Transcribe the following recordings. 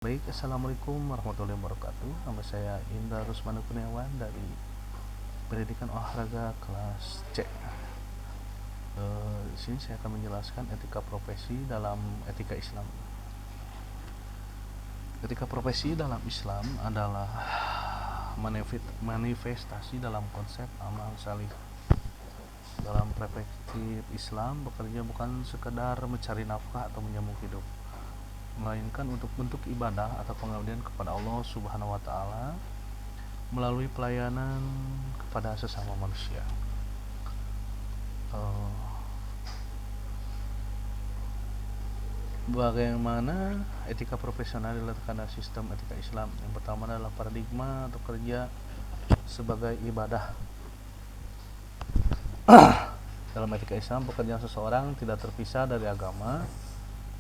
Baik, Assalamualaikum warahmatullahi wabarakatuh. Nama saya Indra Rusmana Kurniawan dari Pendidikan Olahraga kelas C. Di sini saya akan menjelaskan etika profesi dalam etika Islam. Etika profesi dalam Islam adalah manifestasi dalam konsep amal salih. Dalam perspektif Islam, bekerja bukan sekedar mencari nafkah atau menyambung hidup, melainkan untuk bentuk ibadah atau pengabdian kepada Allah Subhanahu wa taala melalui pelayanan kepada sesama manusia. Bagaimana etika profesional diletakkan dalam sistem etika Islam? Yang pertama adalah paradigma atau kerja sebagai ibadah. Dalam etika Islam, pekerjaan seseorang tidak terpisah dari agama.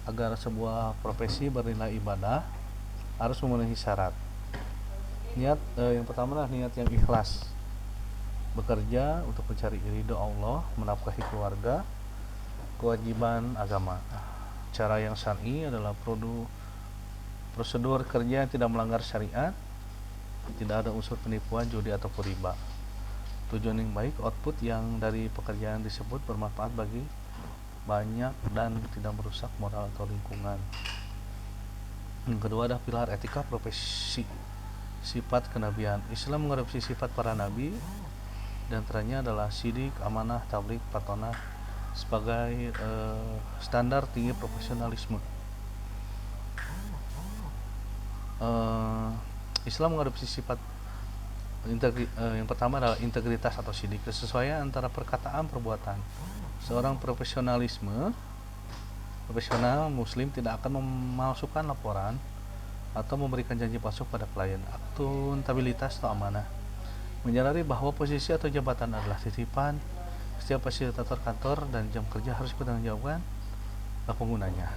Agar sebuah profesi bernilai ibadah harus memenuhi syarat. Yang pertama adalah niat yang ikhlas, bekerja untuk mencari ridho Allah, menafkahi keluarga, kewajiban agama. Cara yang syar'i adalah prosedur kerja yang tidak melanggar syariat, tidak ada unsur penipuan, judi ataupun riba. Tujuan yang baik, output yang dari pekerjaan tersebut bermanfaat bagi banyak dan tidak merusak moral atau lingkungan. Yang kedua adalah pilar etika profesi, sifat kenabian. Islam mengadopsi sifat para nabi, dan antaranya adalah sidik, amanah, tabligh, patonah sebagai standar tinggi profesionalisme. Islam mengadopsi sifat yang pertama adalah integritas atau sidik, kesesuaian antara perkataan perbuatan. Seorang profesional muslim tidak akan memalsukan laporan atau memberikan janji palsu pada klien. Akuntabilitas atau amanah, menyadari bahwa posisi atau jabatan adalah titipan. Setiap fasilitator kantor dan jam kerja harus bertanggung jawabkan penggunanya.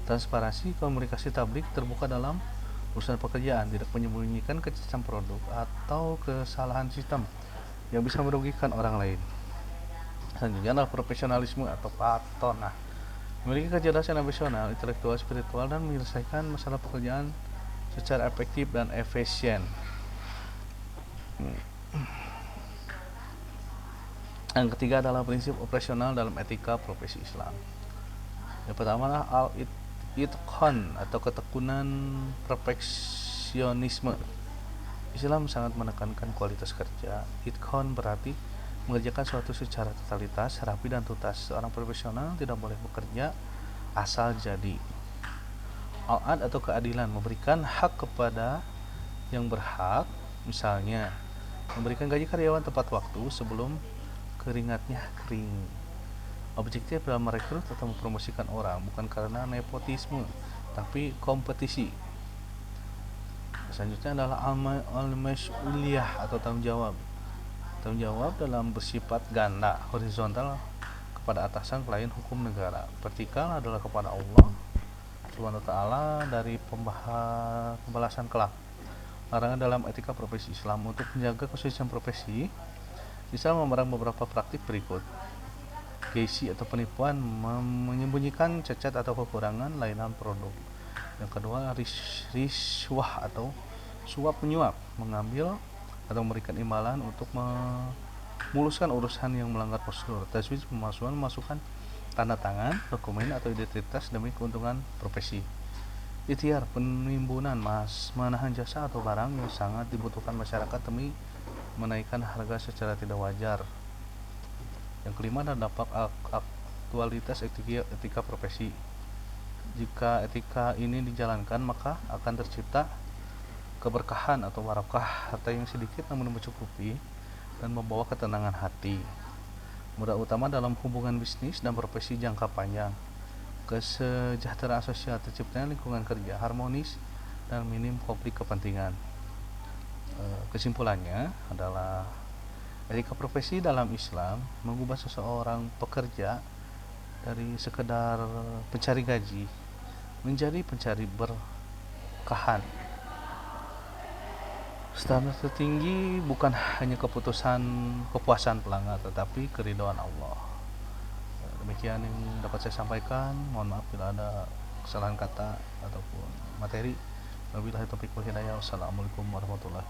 Transparansi, komunikasi tabligh terbuka dalam urusan pekerjaan, tidak menyembunyikan kecacatan produk atau kesalahan sistem yang bisa merugikan orang lain. Selanjutnya adalah profesionalisme atau patonah, memiliki kecerdasan emosional, intelektual, spiritual, dan menyelesaikan masalah pekerjaan secara efektif dan efisien. Yang ketiga adalah prinsip operasional dalam etika profesi Islam. Yang pertama adalah al-itqan atau ketekunan perfeksionisme. Islam sangat menekankan kualitas kerja. Itqan berarti mengerjakan suatu secara totalitas, rapi dan tuntas. Seorang profesional tidak boleh bekerja asal jadi. Al-ad atau keadilan, memberikan hak kepada yang berhak, misalnya memberikan gaji karyawan tepat waktu sebelum keringatnya kering. Objektif dalam merekrut atau mempromosikan orang bukan karena nepotisme, tapi kompetisi. Selanjutnya adalah al-mas'uliyah atau tanggung jawab. Tanggung jawab dalam bersifat ganda, horizontal kepada atasan, klien, hukum, negara. Vertikal adalah kepada Allah Subhanahu wa taala dari pembalasan kelak. Larangan dalam etika profesi Islam. Untuk menjaga kesucian profesi, Islam melarang beberapa praktik berikut. Gengsi atau penipuan, menyembunyikan cacat atau kekurangan layanan produk. Yang kedua, riswah atau suap menyuap, mengambil atau memberikan imbalan untuk memuluskan urusan yang melanggar prosedur. Tajwid, memasukkan tanda tangan, dokumen atau identitas demi keuntungan profesi. Ikhtiar, penimbunan, menahan jasa atau barang yang sangat dibutuhkan masyarakat demi menaikkan harga secara tidak wajar. Yang kelima adalah dampak aktualitas etika profesi. Jika etika ini dijalankan, maka akan tercipta keberkahan atau barakah, harta yang sedikit namun mencukupi dan membawa ketenangan hati. Modal utama dalam hubungan bisnis dan profesi jangka panjang. Kesejahteraan sosial, terciptanya lingkungan kerja harmonis dan minim konflik kepentingan. Kesimpulannya adalah etika profesi dalam Islam mengubah seseorang pekerja dari sekedar pencari gaji menjadi pencari berkahan. Standar tertinggi bukan hanya kepuasan pelanggan, tetapi keridhaan Allah. Demikian yang dapat saya sampaikan. Mohon maaf bila ada kesalahan kata ataupun materi. Wabillahi taufiq wal hidayah. Wassalamualaikum warahmatullahi